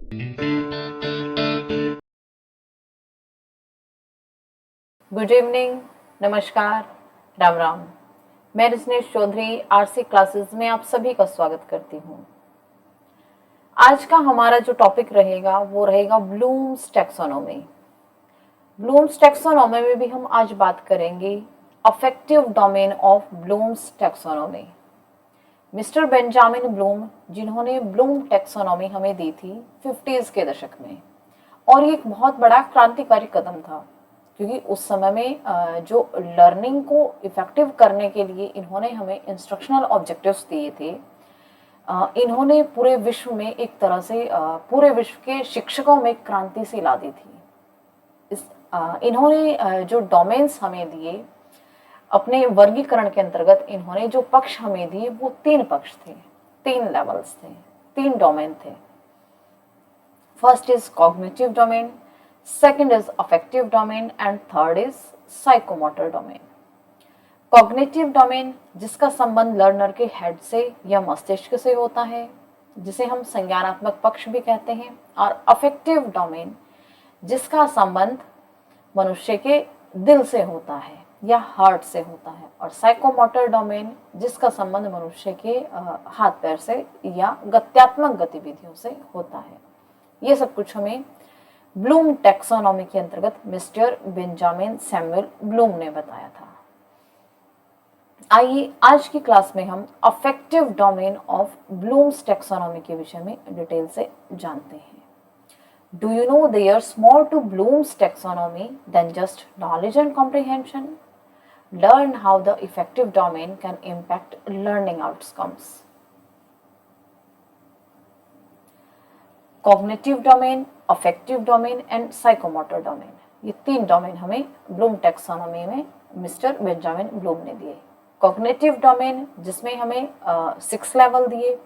Good evening, नमस्कार, राम राम। मैं Rajneesh Chaudhary RC classes में आप सभी का स्वागत करती हूँ। आज का हमारा जो टॉपिक रहेगा वो रहेगा ब्लूम्स टैक्सोनॉमी। ब्लूम्स टैक्सोनॉमी में भी हम आज बात करेंगे affective domain of Bloom's taxonomy. Mister Benjamin Bloom, जिन्होंने ब्लूम टैक्सोनॉमी हमें दी थी 50s के दशक में, और ये एक बहुत बड़ा क्रांतिकारी कदम था, क्योंकि उस समय में जो लर्निंग को इफेक्टिव करने के लिए इन्होंने हमें इंस्ट्रक्शनल ऑब्जेक्टिव्स दिए थे, इन्होंने पूरे विश्व में एक तरह से पूरे विश्व के शिक्षकों में क्रांति सी ला दी थी। इन्होंने जो डोमेन्स हमें दिए अपने वर्गीकरण के अंतर्गत, इन्होंने जो पक्ष हमें दिए वो 3 पक्ष थे, 3 लेवल्स थे, 3 डोमेन थे। First is cognitive domain, second is affective domain and third is psychomotor domain. Cognitive domain जिसका संबंध लर्नर के हेड से या मस्तिष्क से होता है, जिसे हम संज्ञानात्मक पक्ष भी कहते हैं, और अफेक्टिव डोमेन जिसका संबंध मनुष्य के दिल से होता है या हार्ट से होता है, और साइकोमोटर डोमेन जिसका संबंध मनुष्य के हाथ पैर से या गत्यात्मक गतिविधियों से होता है। ये सब कुछ हमें ब्लूम टैक्सोनॉमी के अंतर्गत मिस्टर बेंजामिन सैमुअल ब्लूम ने बताया था। आइए आज की क्लास में हम affective domain of Bloom's taxonomy के विषय में डिटेल से जानते हैं। Do you know there's more to Bloom's taxonomy than just knowledge and comprehension? Learn how the effective domain can impact learning outcomes. Cognitive domain, affective domain and psychomotor domain, ये 3 domain हमें Bloom taxonomy में mister Benjamin Bloom ने दिए। Cognitive domain जिसमें हमें 6 level दिए,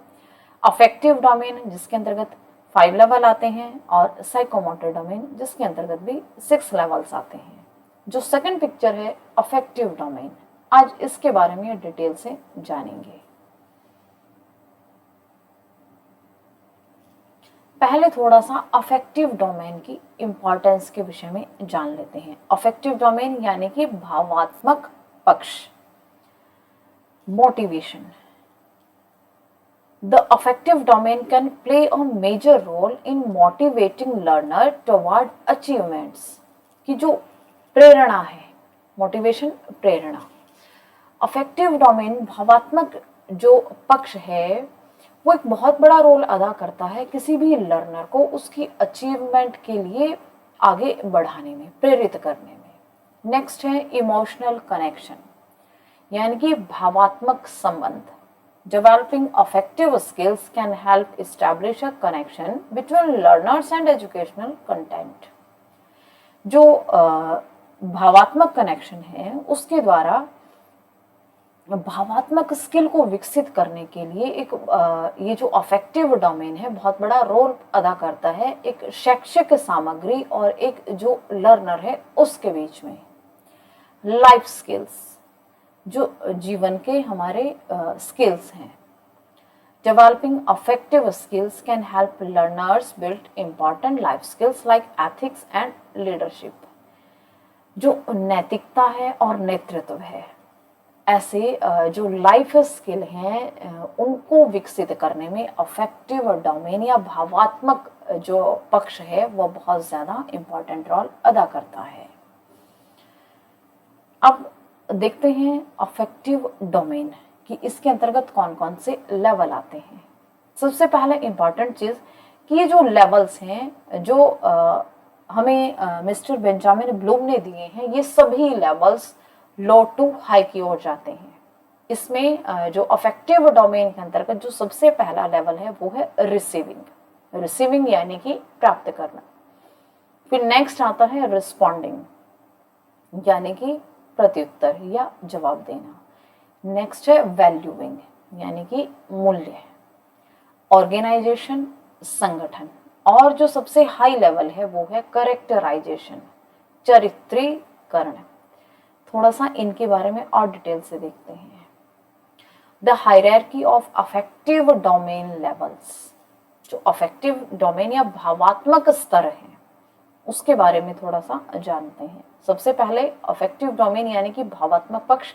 affective domain जिसके अंतर्गत 5 लेवल आते हैं, और साइकोमोटर डोमेन जिसके अंतर्गत भी 6 लेवल्स आते हैं। जो सेकंड पिक्चर है अफेक्टिव डोमेन, आज इसके बारे में डिटेल से जानेंगे। पहले थोड़ा सा अफेक्टिव डोमेन की इंपॉर्टेंस के विषय में जान लेते हैं। अफेक्टिव डोमेन यानी कि भावात्मक पक्ष, motivation. The affective domain can play a major role in motivating learner toward achievements, की जो प्रेरणा है, मोटिवेशन प्रेरणा। अफेक्टिव डोमेन भावात्मक जो पक्ष है वो एक बहुत बड़ा रोल अदा करता है किसी भी लर्नर को उसकी अचीवमेंट के लिए आगे बढ़ाने में, प्रेरित करने में। नेक्स्ट है इमोशनल कनेक्शन, यानी कि भावात्मक संबंध। Developing affective skills can help establish a connection between learners and educational content. जो भावात्मक कनेक्शन है उसके द्वारा भावात्मक स्किल को विकसित करने के लिए एक ये जो अफेक्टिव डोमेन है बहुत बड़ा रोल अदा करता है एक शैक्षिक सामग्री और एक जो लर्नर है उसके बीच में। लाइफ स्किल्स, जो जीवन के हमारे स्किल्स हैं। Developing affective skills can help learners build important life skills like ethics and leadership. जो नैतिकता है और नेतृत्व है, ऐसे जो लाइफ स्किल हैं उनको विकसित करने में अफेक्टिव डोमेन या भावात्मक जो पक्ष है वो बहुत ज़्यादा इम्पॉर्टेंट रोल अदा करता है। अब देखते हैं अफेक्टिव डोमेन कि इसके अंतर्गत कौन कौन से लेवल आते हैं। सबसे पहले इम्पॉर्टेंट चीज़ कि ये जो लेवल्स हैं जो हमें मिस्टर बेंजामिन ब्लूम ने दिए हैं, ये सभी लेवल्स लो टू हाई की ओर जाते हैं। इसमें जो अफेक्टिव डोमेन के अंतर्गत जो सबसे पहला लेवल है वो है रिसीविंग। रिसीविंग यानी कि प्राप्त करना। फिर नेक्स्ट आता है रिस्पॉन्डिंग, यानी कि प्रत्युत्तर या जवाब देना। नेक्स्ट है वैल्यूइंग, यानी कि मूल्य। ऑर्गेनाइजेशन, संगठन। और जो सबसे हाई लेवल है वो है करेक्टराइजेशन, चरित्रीकरण। थोड़ा सा इनके बारे में और डिटेल से देखते हैं। The hierarchy of affective domain levels. जो अफेक्टिव डोमेन या भावात्मक स्तर है उसके बारे में थोड़ा सा जानते हैं। सबसे पहले अफेक्टिव डोमेन यानी कि भावात्मक पक्ष,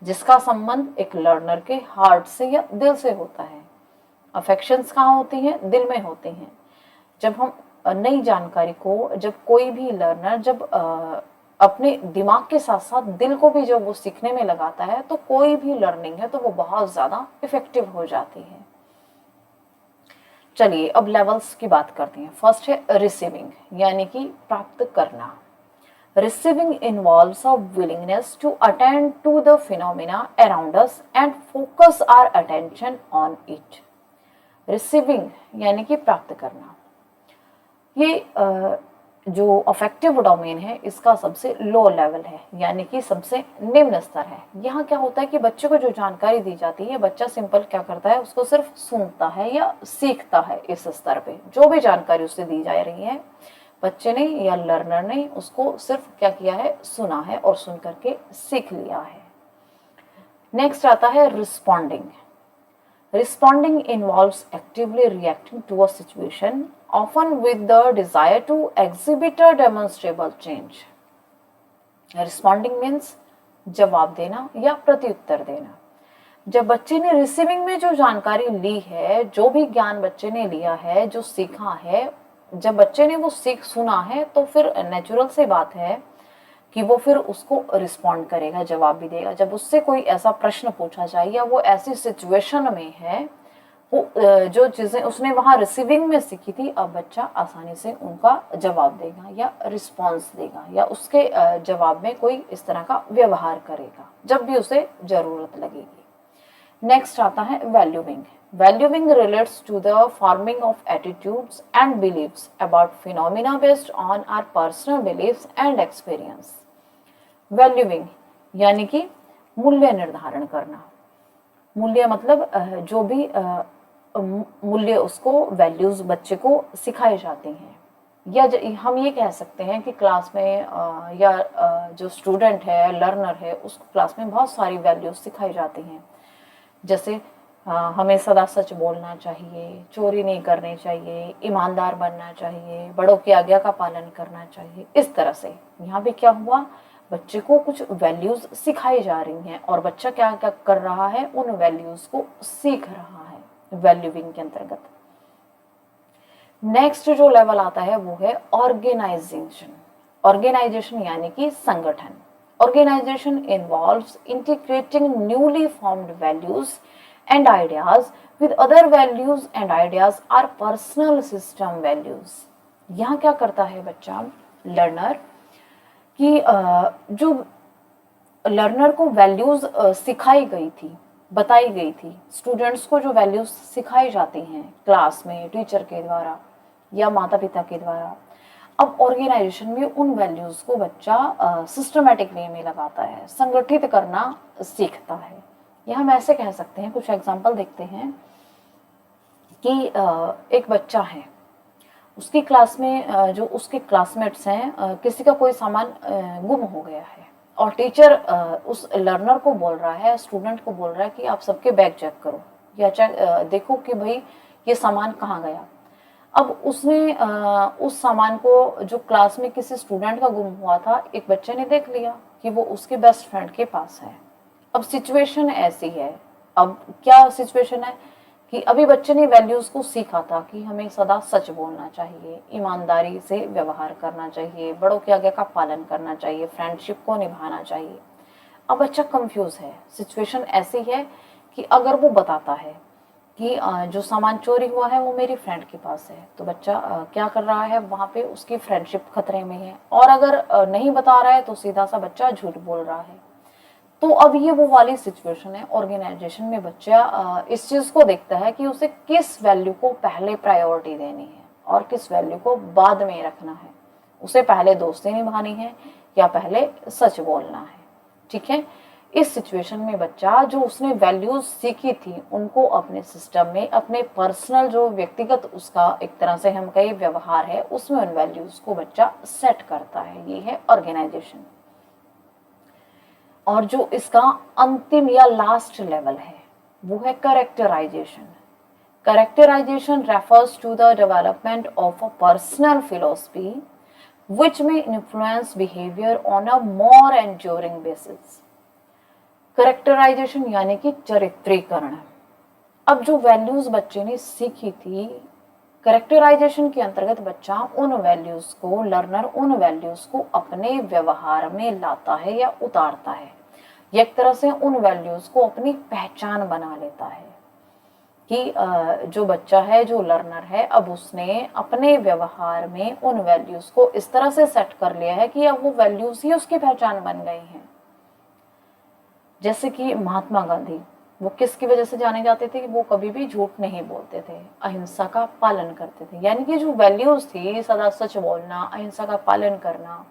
जिसका संबंध एक लर्नर के हार्ट से या दिल से होता है। अफेक्शंस कहाँ होती हैं? दिल में होती हैं। जब हम नई जानकारी को, जब कोई भी लर्नर जब अपने दिमाग के साथ साथ दिल को भी जब वो सीखने में लगाता है तो कोई भी लर्निंग है तो वो बहुत ज़्यादा इफेक्टिव हो जाती है। चलिए अब लेवल्स की बात करते हैं। फर्स्ट है रिसीविंग, यानी कि प्राप्त करना। Receiving involves a willingness to attend to the phenomena around us and focus our attention on it. Receiving यानी कि प्राप्त करना, ये जो अफेक्टिव डोमेन है इसका सबसे लो लेवल है, यानी कि सबसे निम्न स्तर है। यहाँ क्या होता है कि बच्चे को जो जानकारी दी जाती है, बच्चा सिंपल क्या करता है, उसको सिर्फ सुनता है या सीखता है। इस स्तर पे जो भी जानकारी उसे दी जा रही है, बच्चे ने या लर्नर ने उसको सिर्फ क्या किया है, सुना है और सुन करके सीख लिया है। नेक्स्ट आता है responding. Responding involves actively reacting to a situation, often with the desire to exhibit a demonstrable change. Responding means जवाब देना या प्रत्युत्तर देना। जब बच्चे ने रिसीविंग में जो जानकारी ली है, जो भी ज्ञान बच्चे ने लिया है, जो सीखा है, जब बच्चे ने वो सुना है तो फिर नेचुरल सी बात है कि वो फिर उसको रिस्पॉन्ड करेगा, जवाब भी देगा। जब उससे कोई ऐसा प्रश्न पूछा जाए या वो ऐसी सिचुएशन में है, वो जो चीज़ें उसने वहाँ रिसीविंग में सीखी थी, अब बच्चा आसानी से उनका जवाब देगा या रिस्पॉन्स देगा या उसके जवाब में कोई इस तरह का व्यवहार करेगा जब भी उसे ज़रूरत लगेगी। नेक्स्ट आता है valuing. Valuing relates to the forming of attitudes and beliefs about phenomena based on our personal beliefs and experience. Valuing यानी कि मूल्य निर्धारण करना। मूल्य मतलब जो भी मूल्य उसको वैल्यूज बच्चे को सिखाई जाती हैं, या हम ये कह सकते हैं कि क्लास में या जो स्टूडेंट है, लर्नर है, उसको क्लास में बहुत सारी वैल्यूज सिखाई जाती हैं। जैसे हमें सदा सच बोलना चाहिए, चोरी नहीं करनी चाहिए, ईमानदार बनना चाहिए, बड़ों की आज्ञा का पालन करना चाहिए। इस तरह से यहाँ भी क्या हुआ, बच्चे को कुछ वैल्यूज सिखाई जा रही हैं और बच्चा क्या क्या कर रहा है, उन वैल्यूज को सीख रहा है वैल्यूइंग के अंतर्गत। नेक्स्ट जो लेवल आता है वो है ऑर्गेनाइजेशन। ऑर्गेनाइजेशन यानी कि संगठन। Organisation involves integrating newly formed values and ideas with other values and ideas are personal system values। यहाँ क्या करता है बच्चा, लर्नर, कि जो लर्नर को वैल्यूज सिखाई गई थी, बताई गई थी, स्टूडेंट्स को जो वैल्यूज सिखाई जाती हैं क्लास में टीचर के द्वारा या माता पिता के द्वारा, अब ऑर्गेनाइजेशन में उन वैल्यूज को बच्चा सिस्टमेटिक वे में लगाता है, संगठित करना सीखता है। यह हम ऐसे कह सकते हैं, कुछ एग्जांपल देखते हैं कि एक बच्चा है, उसकी क्लास में जो उसके क्लासमेट्स हैं, किसी का कोई सामान गुम हो गया है और टीचर उस लर्नर को बोल रहा है, स्टूडेंट को बोल रहा है कि आप सबके बैग चेक करो या देखो कि भाई ये सामान कहाँ गया। अब उसने उस सामान को जो क्लास में किसी स्टूडेंट का गुम हुआ था, एक बच्चे ने देख लिया कि वो उसके बेस्ट फ्रेंड के पास है। अब सिचुएशन ऐसी है, अब क्या सिचुएशन है कि अभी बच्चे ने वैल्यूज को सीखा था कि हमें सदा सच बोलना चाहिए, ईमानदारी से व्यवहार करना चाहिए, बड़ों की आज्ञा का पालन करना चाहिए, फ्रेंडशिप को निभाना चाहिए। अब बच्चा कंफ्यूज है, सिचुएशन ऐसी है कि अगर वो बताता है कि जो सामान चोरी हुआ है वो मेरी फ्रेंड के पास है, तो बच्चा क्या कर रहा है, वहाँ पे उसकी फ्रेंडशिप खतरे में है। और अगर नहीं बता रहा है तो सीधा सा बच्चा झूठ बोल रहा है। तो अब ये वो वाली सिचुएशन है। ऑर्गेनाइजेशन में बच्चा इस चीज को देखता है कि उसे किस वैल्यू को पहले प्रायोरिटी देनी है और किस वैल्यू को बाद में रखना है। उसे पहले दोस्ती निभानी है या पहले सच बोलना है। ठीक है, इस सिचुएशन में बच्चा जो उसने वैल्यूज सीखी थी उनको अपने सिस्टम में, अपने पर्सनल जो व्यक्तिगत उसका एक तरह से हम कहीं व्यवहार है, उसमें उन वैल्यूज को बच्चा सेट करता है। ये है ऑर्गेनाइजेशन। और जो इसका अंतिम या लास्ट लेवल है वो है characterisation. Characterization refers to the development of a personal philosophy which may influence behavior on a more enduring basis. Characterization यानी कि चरित्रीकरण। अब जो वैल्यूज बच्चे ने सीखी थी, करेक्टराइजेशन के अंतर्गत बच्चा उन वैल्यूज को, लर्नर उन वैल्यूज को अपने व्यवहार में लाता है या उतारता है, एक तरह से उन वैल्यूज को अपनी पहचान बना लेता है कि जो बच्चा है, जो लर्नर है, अब उसने अपने व्यवहार में उन वैल्यूज को इस तरह से सेट कर लिया है कि अब वो वैल्यूज ही उसकी पहचान बन गई हैं। जैसे कि महात्मा गांधी, वो किसकी वजह से जाने जाते थे कि वो कभी भी झूठ नहीं बोलते थे, अहिंसा का पालन करते थे। यानी कि जो वैल्यूज थी, सदा सच बोलना, अहिंसा का पालन करना,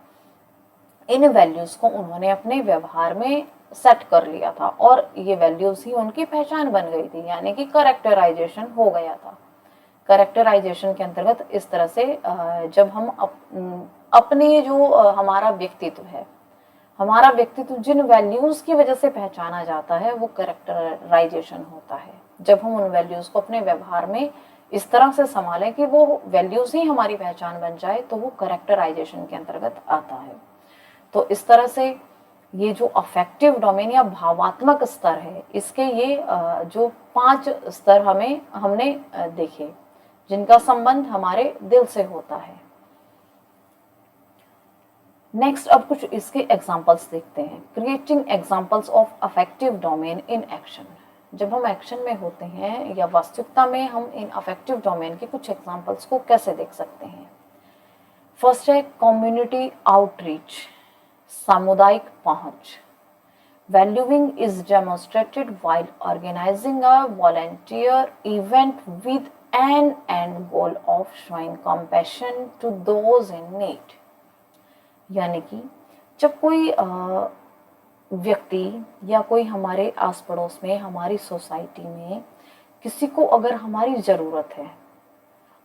इन वैल्यूज को उन्होंने अपने व्यवहार में सेट कर लिया था और ये वैल्यूज ही उनकी पहचान बन गई थी, यानी कि करेक्टराइजेशन हो गया था। करेक्टराइजेशन के अंतर्गत इस तरह से जब हम अपने जो हमारा व्यक्तित्व है, हमारा व्यक्तित्व जिन वैल्यूज की वजह से पहचाना जाता है, वो करेक्टराइजेशन होता है। जब हम उन वैल्यूज को अपने व्यवहार में इस तरह से संभालें कि वो वैल्यूज ही हमारी पहचान बन जाए, तो वो करेक्टराइजेशन के अंतर्गत आता है। तो इस तरह से ये जो अफेक्टिव डोमेन या भावात्मक स्तर है, इसके ये जो 5 स्तर हमने देखे, जिनका संबंध हमारे दिल से होता है। नेक्स्ट अब कुछ इसके एग्जांपल्स देखते हैं। Creating examples of affective domain in action. जब हम एक्शन में होते हैं या वास्तविकता में, हम इन अफेक्टिव डोमेन के कुछ एग्जांपल्स को कैसे देख सकते हैं। फर्स्ट है कम्युनिटी आउटरीच, सामुदायिक पहुंच। Valuing is demonstrated while organising a volunteer event with an end goal of showing compassion to those in need. यानी कि जब कोई व्यक्ति या कोई हमारे आस पड़ोस में, हमारी सोसाइटी में किसी को अगर हमारी ज़रूरत है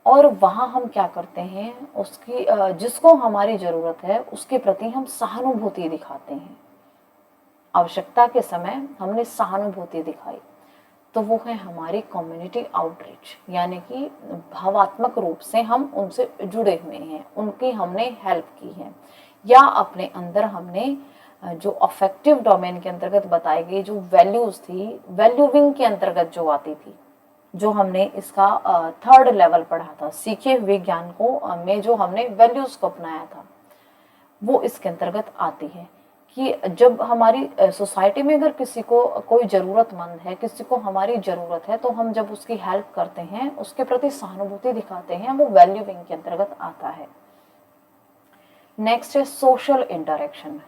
और वहाँ हम क्या करते हैं, उसकी जिसको हमारी ज़रूरत है उसके प्रति हम सहानुभूति दिखाते हैं, आवश्यकता के समय हमने सहानुभूति दिखाई, तो वो है हमारी कम्युनिटी आउटरीच। यानी कि भावात्मक रूप से हम उनसे जुड़े हुए हैं, उनकी हमने हेल्प की है, या अपने अंदर हमने जो अफेक्टिव डोमेन के अंतर्गत बताई गई जो वैल्यूज थी, वैल्यूइंग के अंतर्गत जो आती थी, जो हमने इसका 3rd लेवल पढ़ा था, सीखे हुए ज्ञान को में जो हमने वैल्यूज को अपनाया था, वो इसके अंतर्गत आती है कि जब हमारी सोसाइटी में अगर किसी को कोई ज़रूरतमंद है, किसी को हमारी ज़रूरत है, तो हम जब उसकी हेल्प करते हैं, उसके प्रति सहानुभूति दिखाते हैं, वो वैल्यूइंग के अंतर्गत आता है। नेक्स्ट है सोशल इंटरेक्शन,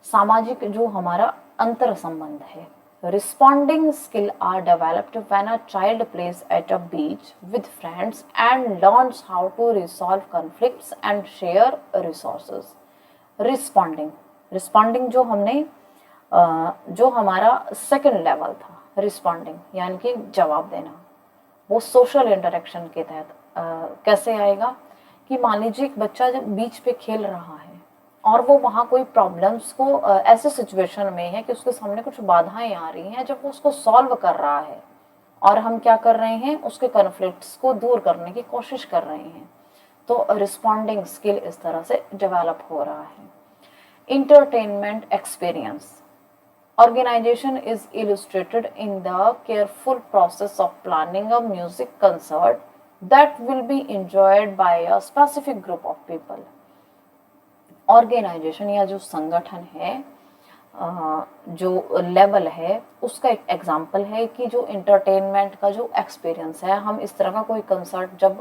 सामाजिक जो हमारा अंतर संबंध है। Responding skill are developed when a child plays at a beach with friends and learns how to resolve conflicts and share resources. Responding जो हमने जो हमारा 2nd लेवल था, रिस्पॉन्डिंग यानी कि जवाब देना, वो सोशल इंटरेक्शन के तहत कैसे आएगा कि मान लीजिए एक बच्चा जब बीच पे खेल रहा है और वो वहाँ कोई प्रॉब्लम्स को ऐसे सिचुएशन में है कि उसके सामने कुछ बाधाएं आ रही हैं, जब वो उसको सॉल्व कर रहा है और हम क्या कर रहे हैं, उसके कॉन्फ्लिक्ट्स को दूर करने की कोशिश कर रहे हैं, तो रिस्पॉन्डिंग स्किल इस तरह से डेवलप हो रहा है। Entertainment experience, organization is illustrated in the careful process of planning a music concert that will be enjoyed by a specific group of people. Organisation या जो संगठन है, जो लेवल है, उसका एक एग्जाम्पल है कि जो इंटरटेनमेंट का जो एक्सपीरियंस है, हम इस तरह का कोई कंसर्ट जब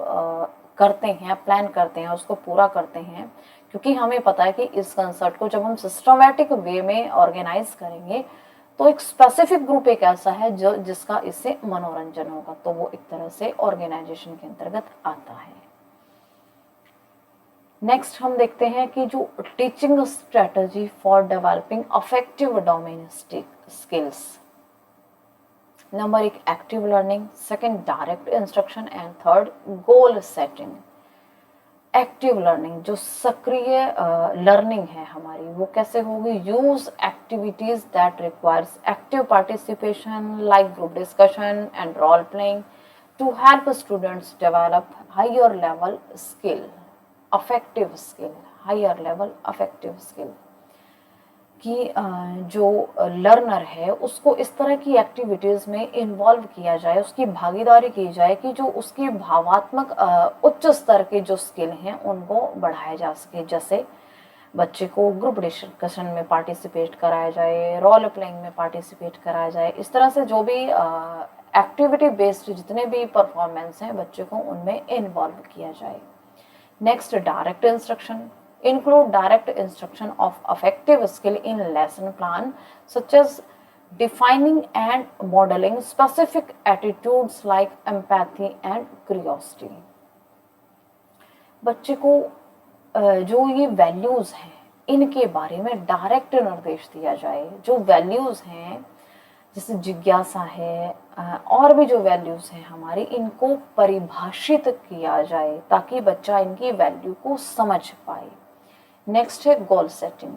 करते हैं, प्लान करते हैं, उसको पूरा करते हैं, क्योंकि हमें पता है कि इस कंसर्ट को जब हम सिस्टमैटिक वे में ऑर्गेनाइज करेंगे तो एक स्पेसिफिक ग्रुप एक ऐसा है जो जिसका इससे मनोरंजन होगा, तो वो एक तरह से ऑर्गेनाइजेशन के अंतर्गत आता है। नेक्स्ट हम देखते हैं कि जो teaching strategy for developing affective domain skills. Number 1 active learning, 2nd direct instruction and 3rd goal setting. Active learning जो सक्रिय लर्निंग है हमारी, वो कैसे होगी, use activities that requires active participation like group discussion and role playing, to help students develop higher level skill, affective skill, higher level affective skill, कि जो learner है उसको इस तरह की एक्टिविटीज़ में इन्वॉल्व किया जाए, उसकी भागीदारी की जाए कि जो उसकी भावात्मक उच्च स्तर के जो स्किल हैं उनको बढ़ाया जा सके। जैसे बच्चे को ग्रुप डिस्कशन में पार्टिसिपेट कराया जाए, रोल प्लेइंग में पार्टिसिपेट कराया जाए, इस तरह से जो भी एक्टिविटी बेस्ड जितने भी परफॉर्मेंस हैं बच्चे को उनमें इन्वॉल्व किया जाए। Next, direct instruction include direct instruction of affective skill in lesson plan, such as defining and modeling specific attitudes like empathy and curiosity। बच्चे को जो ये वैल्यूज हैं इनके बारे में डायरेक्ट निर्देश दिया जाए। जो वैल्यूज हैं जैसे जिज्ञासा है और भी जो वैल्यूज हैं हमारी, इनको परिभाषित किया जाए ताकि बच्चा इनकी वैल्यू को समझ पाए। नेक्स्ट है goal setting.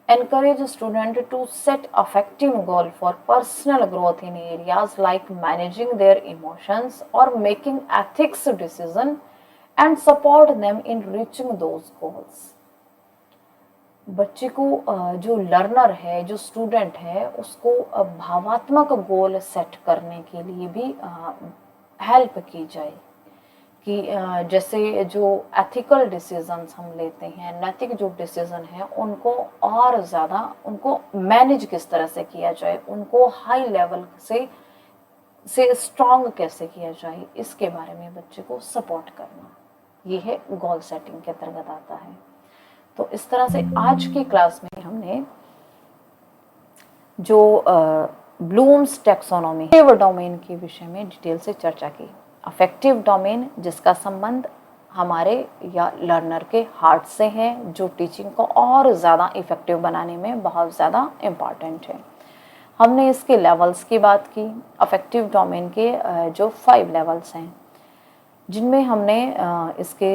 Encourage student to set effective goal for personal growth in areas like managing their emotions or making ethics decision and support them in reaching those goals। बच्चे को जो लर्नर है, जो student है, उसको भावात्मक goal set करने के लिए भी हेल्प की जाए कि जैसे जो एथिकल डिसीजंस हम लेते हैं, नैतिक जो डिसीजन है उनको और ज़्यादा उनको मैनेज किस तरह से किया जाए, उनको हाई लेवल से स्ट्रॉन्ग कैसे किया जाए, इसके बारे में बच्चे को सपोर्ट करना, ये है गोल सेटिंग के अंतर्गत आता है। तो इस तरह से आज की क्लास में हमने जो ब्लूम्स टैक्सोनॉमी डोमेन के विषय में डिटेल से चर्चा की। अफेक्टिव डोमेन जिसका संबंध हमारे या लर्नर के हार्ट से है, जो टीचिंग को और ज़्यादा इफ़ेक्टिव बनाने में बहुत ज़्यादा इम्पॉर्टेंट है। हमने इसके लेवल्स की बात की। अफेक्टिव डोमेन के जो 5 लेवल्स हैं, जिनमें हमने इसके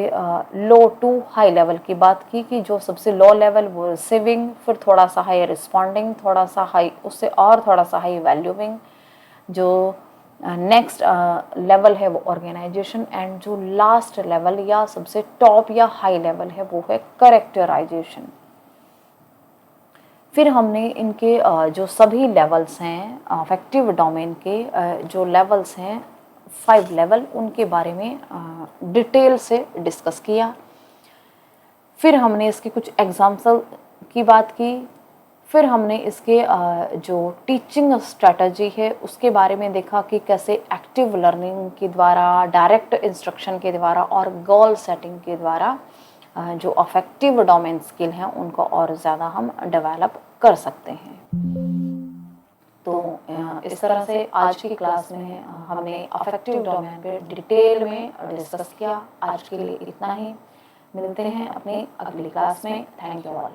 लो टू हाई लेवल की बात की कि जो सबसे लो लेवल वो रिसीविंग, फिर थोड़ा सा हाई रिस्पॉन्डिंग, थोड़ा सा हाई उससे और थोड़ा सा हाई वैल्यूइंग, जो नेक्स्ट लेवल है वो ऑर्गेनाइजेशन, एंड जो लास्ट लेवल या सबसे टॉप या हाई लेवल है वो है करेक्टराइजेशन। फिर हमने इनके जो सभी लेवल्स हैं अफेक्टिव डोमेन के जो लेवल्स हैं 5 लेवल, उनके बारे में डिटेल से डिस्कस किया। फिर हमने इसके कुछ एग्जाम्पल की बात की। फिर हमने इसके जो टीचिंग स्ट्रेटजी है उसके बारे में देखा कि कैसे एक्टिव लर्निंग के द्वारा, डायरेक्ट इंस्ट्रक्शन के द्वारा और गोल सेटिंग के द्वारा जो अफेक्टिव डोमेन स्किल हैं उनको और ज़्यादा हम डेवलप कर सकते हैं। तो इस तरह से आज की क्लास में हमने अफेक्टिव डोमेन पे डिटेल में डिस्कस किया। आज के लिए इतना ही, मिलते हैं अपनी अगली क्लास में। Thank you all.